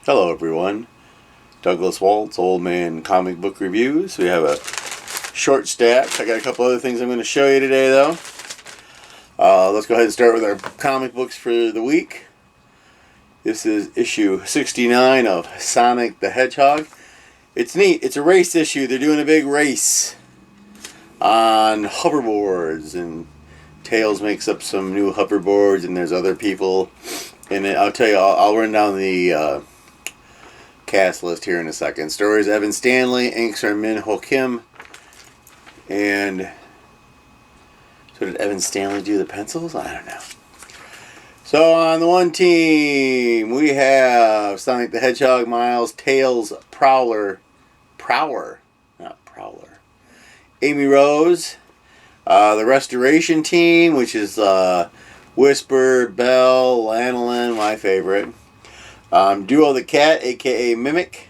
Hello everyone, Douglas Waltz, Old Man Comic Book Reviews. We have a short stack. I got a couple other things I'm going to show you today though. Let's go ahead and start with our comic books for the week. This is issue 69 of Sonic the Hedgehog. It's neat, it's a race issue. They're doing a big race on hoverboards, and Tails makes up some new hoverboards, and there's other people in it. I'll tell you, I'll run down the cast list here in a second. Stories: Evan Stanley, inks are Min Ho Kim, and so did Evan Stanley do the pencils? I don't know. So on the one team we have Sonic the Hedgehog, Miles, Tails, Prower, not Prowler, Amy Rose. The Restoration team, which is Whisper, Belle, Lanolin, my favorite. Duo the Cat, aka Mimic,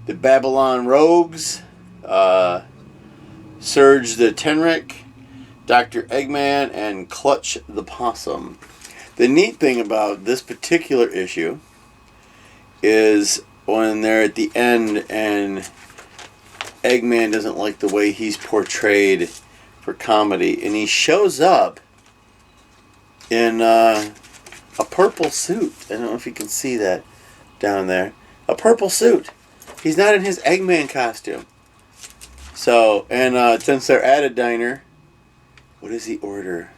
the Babylon Rogues, Surge the Tenric, Dr. Eggman, and Clutch the Possum. The neat thing about this particular issue is when they're at the end and Eggman doesn't like the way he's portrayed for comedy, and he shows up in a purple suit. I don't know if you can see that down there. A purple suit. He's not in his Eggman costume. So, and since they're at a diner, what does he order?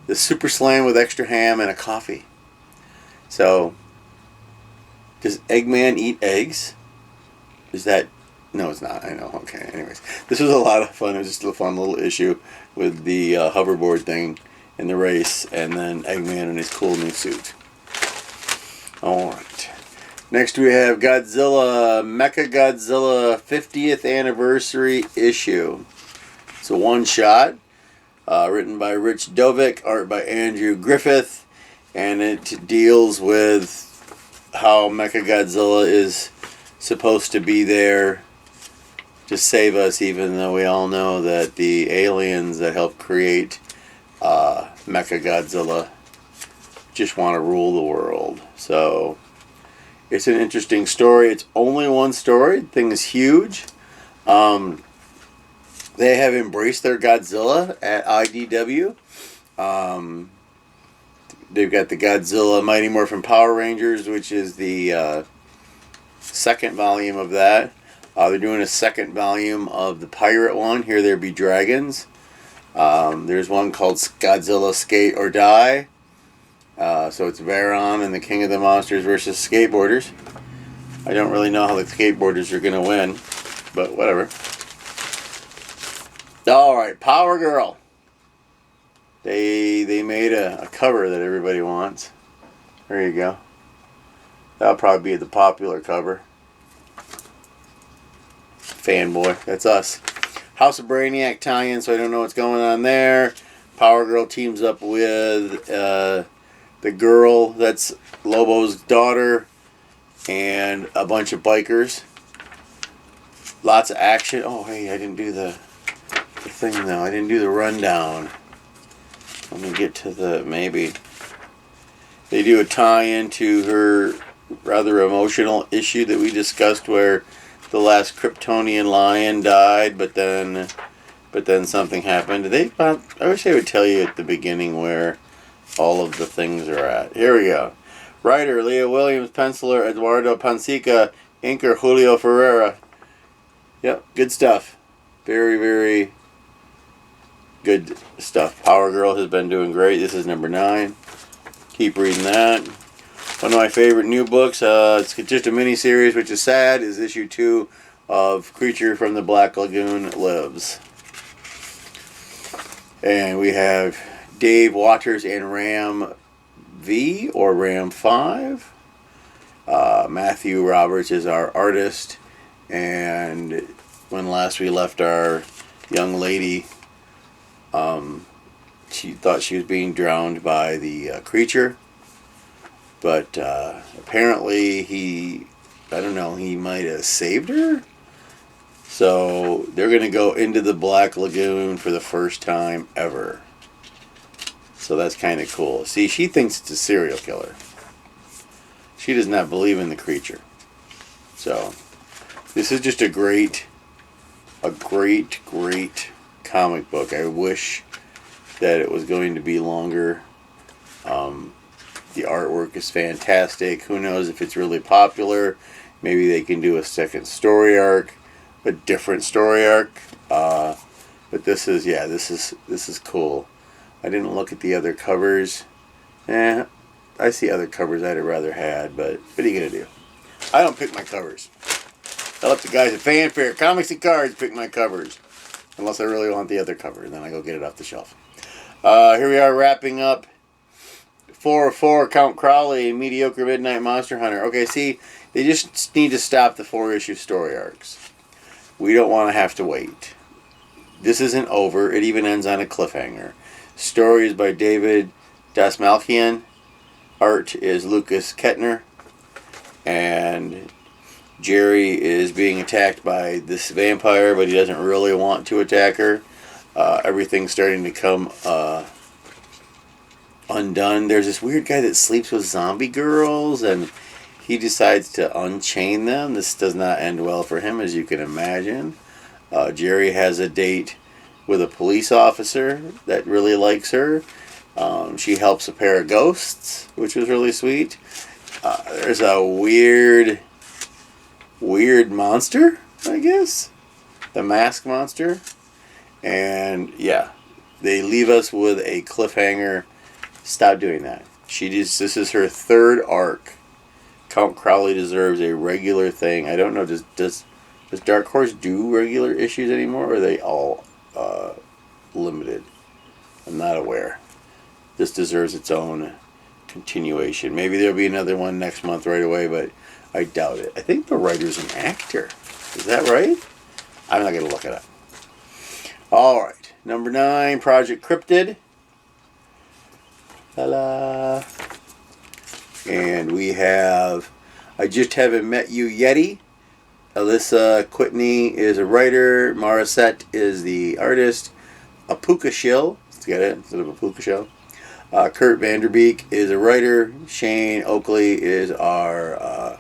The Super Slam with extra ham and a coffee. So, does Eggman eat eggs? Is that... No, it's not. I know. Okay, anyways. This was a lot of fun. It was just a fun little issue with the hoverboard thing in the race, and then Eggman in his cool new suit. Alright. Next we have Godzilla, Mechagodzilla 50th Anniversary issue. It's a one-shot, written by Rich Dovick, art by Andrew Griffith, and it deals with how Mechagodzilla is supposed to be there to save us, even though we all know that the aliens that helped create Mechagodzilla just want to rule the world. So it's an interesting story. It's only one story. The thing is huge. They have embraced their Godzilla at IDW. They've got the Godzilla Mighty Morphin Power Rangers, which is the second volume of that. They're doing a second volume of the pirate one, Here There Be Dragons. There's one called Godzilla Skate or Die. So it's Varon and the King of the Monsters versus skateboarders. I don't really know how the skateboarders are going to win, but whatever. Alright, Power Girl. They made a cover that everybody wants. There you go. That'll probably be the popular cover. Fanboy. That's us. House of Brainiac tie-in, so I don't know what's going on there. Power Girl teams up with the girl that's Lobo's daughter and a bunch of bikers. Lots of action. Oh, hey, I didn't do the thing, though. I didn't do the rundown. Let me get to the... maybe. They do a tie-in to her rather emotional issue that we discussed where the last Kryptonian lion died, but then something happened. I wish they would tell you at the beginning where all of the things are at. Here we go. Writer, Leah Williams. Penciler, Eduardo Pansica. Inker, Julio Ferreira. Yep, good stuff. Very, very good stuff. Power Girl has been doing great. This is number 9. Keep reading that. One of my favorite new books, it's just a mini-series, which is sad, is issue 2 of Creature from the Black Lagoon Lives. And we have Dave Waters and Ram V, or Ram 5. Matthew Roberts is our artist, and when last we left our young lady, she thought she was being drowned by the creature. But apparently he might have saved her. So they're going to go into the Black Lagoon for the first time ever. So that's kind of cool. See, she thinks it's a serial killer. She does not believe in the creature. So this is just a great comic book. I wish that it was going to be longer. The artwork is fantastic. Who knows if it's really popular? Maybe they can do a second story arc, a different story arc. But this is cool. I didn't look at the other covers. I see other covers I'd have rather had, but what are you gonna do? I don't pick my covers. I let the guys at Fanfare Comics and Cards pick my covers, unless I really want the other cover, and then I go get it off the shelf. Here we are wrapping up 404 Count Crowley, Mediocre Midnight Monster Hunter. Okay, see, they just need to stop the 4-issue story arcs. We don't want to have to wait. This isn't over. It even ends on a cliffhanger. Story is by David Dastmalchian. Art is Lucas Kettner. And Jerry is being attacked by this vampire, but he doesn't really want to attack her. Everything's starting to come undone. There's this weird guy that sleeps with zombie girls, and he decides to unchain them. This does not end well for him, as you can imagine. Jerry has a date with a police officer that really likes her. She helps a pair of ghosts, which was really sweet. There's a weird monster, I guess. The mask monster. And yeah, they leave us with a cliffhanger. Stop doing that. This is her third arc. Count Crowley deserves a regular thing. I don't know, does Dark Horse do regular issues anymore, or are they all limited? I'm not aware. This deserves its own continuation. Maybe there'll be another one next month right away, but I doubt it. I think the writer's an actor. Is that right? I'm not going to look it up. Alright, number 9, Project Cryptid. Ta-da! And we have I Just Haven't Met You Yeti. Alyssa Quitney is a writer. Morissette is the artist. Apuka Shill. Let's get it. Instead of Apuka Shill. Kurt Vanderbeek is a writer. Shane Oakley is our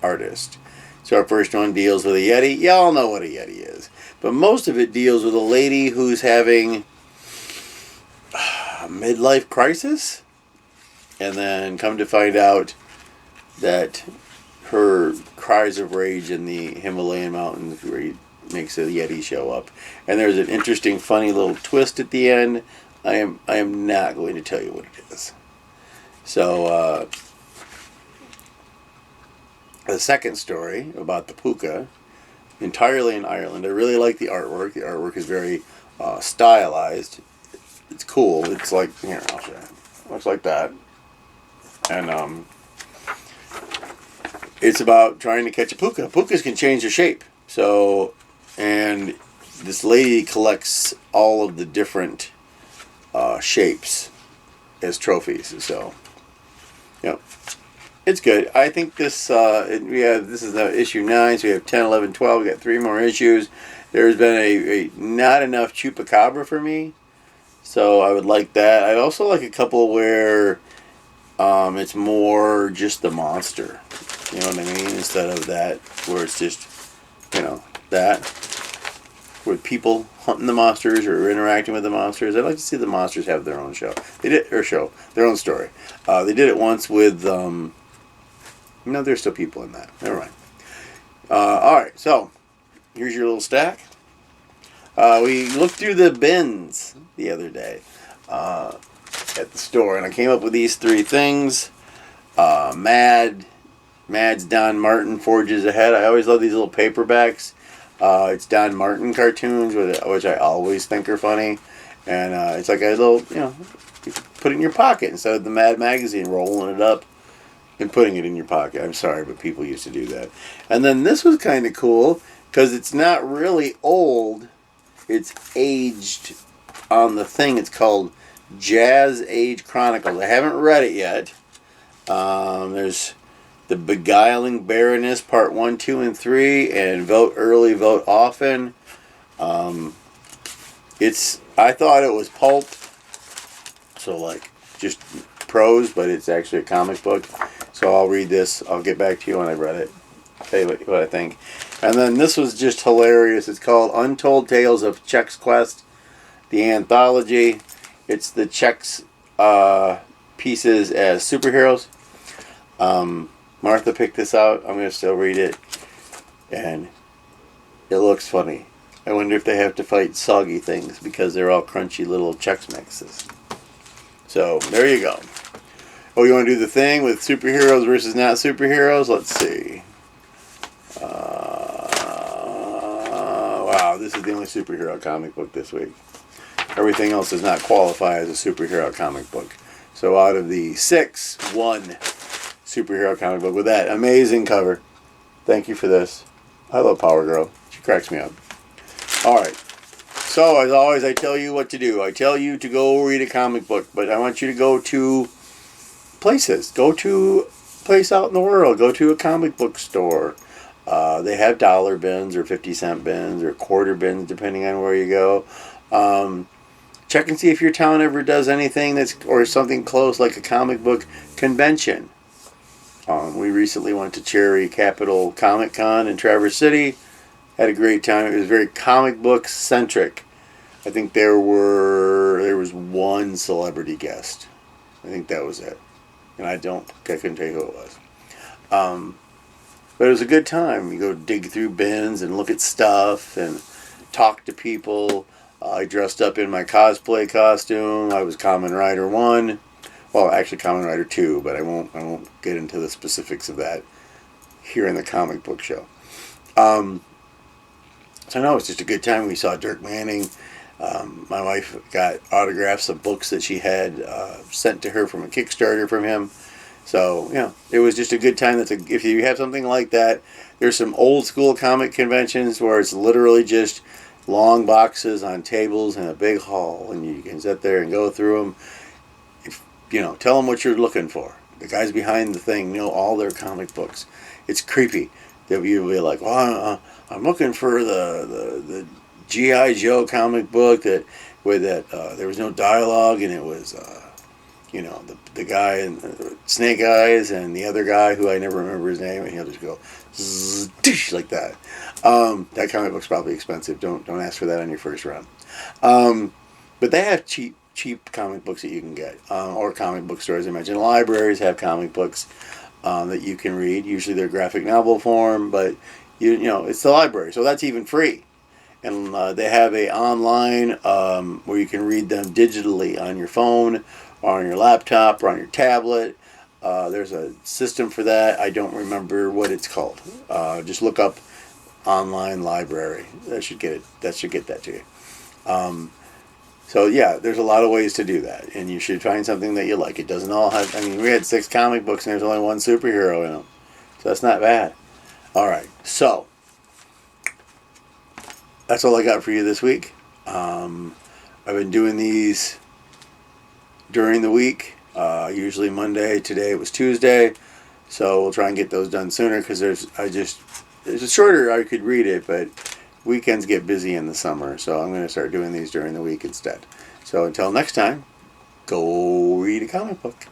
artist. So our first one deals with a Yeti. Y'all know what a Yeti is. But most of it deals with a lady who's having a midlife crisis. And then come to find out that her cries of rage in the Himalayan mountains makes a Yeti show up. And there's an interesting, funny little twist at the end. I am not going to tell you what it is. So, the second story about the puka, entirely in Ireland. I really like the artwork. The artwork is very stylized. It's cool. It's like, here, I'll show you. Looks like that. And it's about trying to catch a puka. Pukas can change their shape. So, and this lady collects all of the different shapes as trophies. So, yep. It's good. I think this, this is issue 9, so we have 10, 11, 12. We got 3 more issues. There's been a not enough Chupacabra for me, so I would like that. I'd also like a couple where it's more just the monster. You know what I mean? Instead of that, where it's just, that. With people hunting the monsters or interacting with the monsters. I'd like to see the monsters have their own show. Their own story. They did it once with, no, there's still people in that. Never mind. Alright, so, here's your little stack. We looked through the bins the other day at the store, and I came up with these 3 things. Mad's Don Martin Forges Ahead. I always love these little paperbacks. It's Don Martin cartoons, which I always think are funny. And it's like a little, you put it in your pocket instead of the Mad magazine, rolling it up and putting it in your pocket. I'm sorry, but people used to do that. And then this was kind of cool because it's not really old. It's aged on the thing. It's called Jazz Age Chronicles. I haven't read it yet. There's The Beguiling Baroness, Part 1, 2, and 3, and Vote Early, Vote Often. I thought it was pulp, so like just prose, but it's actually a comic book. So I'll read this. I'll get back to you when I've read it. tell you what I think. And then this was just hilarious. It's called Untold Tales of Chex Quest, the anthology. It's the Chex pieces as superheroes. Martha picked this out. I'm going to still read it. And it looks funny. I wonder if they have to fight soggy things because they're all crunchy little Chex Mixes. So, there you go. Oh, you want to do the thing with superheroes versus not superheroes? Let's see. Wow, this is the only superhero comic book this week. Everything else does not qualify as a superhero comic book. So out of the 6, 1 superhero comic book with that amazing cover. Thank you for this. I love Power Girl. She cracks me up. Alright. So, as always, I tell you what to do. I tell you to go read a comic book, but I want you to go to places. Go to a place out in the world. Go to a comic book store. They have dollar bins or 50-cent bins or quarter bins, depending on where you go. Check and see if your town ever does anything or something close, like a comic book convention. We recently went to Cherry Capital Comic Con in Traverse City. Had a great time. It was very comic book centric. I think there was one celebrity guest. I think that was it. And I couldn't tell you who it was. But it was a good time. You go dig through bins and look at stuff and talk to people. I dressed up in my cosplay costume. I was Kamen Rider 1. Well, actually Kamen Rider 2, but I won't get into the specifics of that here in the comic book show. So no, it was just a good time. We saw Dirk Manning. My wife got autographs of books that she had sent to her from a Kickstarter from him. So, it was just a good time. If you have something like that, there's some old school comic conventions where it's literally just long boxes on tables in a big hall, and you can sit there and go through them. Tell them what you're looking for. The guys behind the thing know all their comic books. It's creepy. They'll be like, well, I'm looking for the G.I. Joe comic book where there was no dialogue, and it was the guy and Snake Eyes and the other guy who I never remember his name, and he'll just go zzz, like that. That comic book's probably expensive. Don't ask for that on your first run. But they have cheap comic books that you can get, or comic book stores. I mentioned libraries have comic books that you can read. Usually they're graphic novel form, but it's the library, so that's even free. And they have a online where you can read them digitally on your phone, or on your laptop, or on your tablet. There's a system for that. I don't remember what it's called. Just look up online library. That should get that to you. So yeah, there's a lot of ways to do that, and you should find something that you like. It doesn't all have. We had 6 comic books, and there's only one superhero in them, so that's not bad. All right, so that's all I got for you this week. I've been doing these during the week, usually Monday. Today it was Tuesday, so we'll try and get those done sooner because there's a shorter. I could read it, but weekends get busy in the summer, so I'm going to start doing these during the week instead. So until next time, go read a comic book.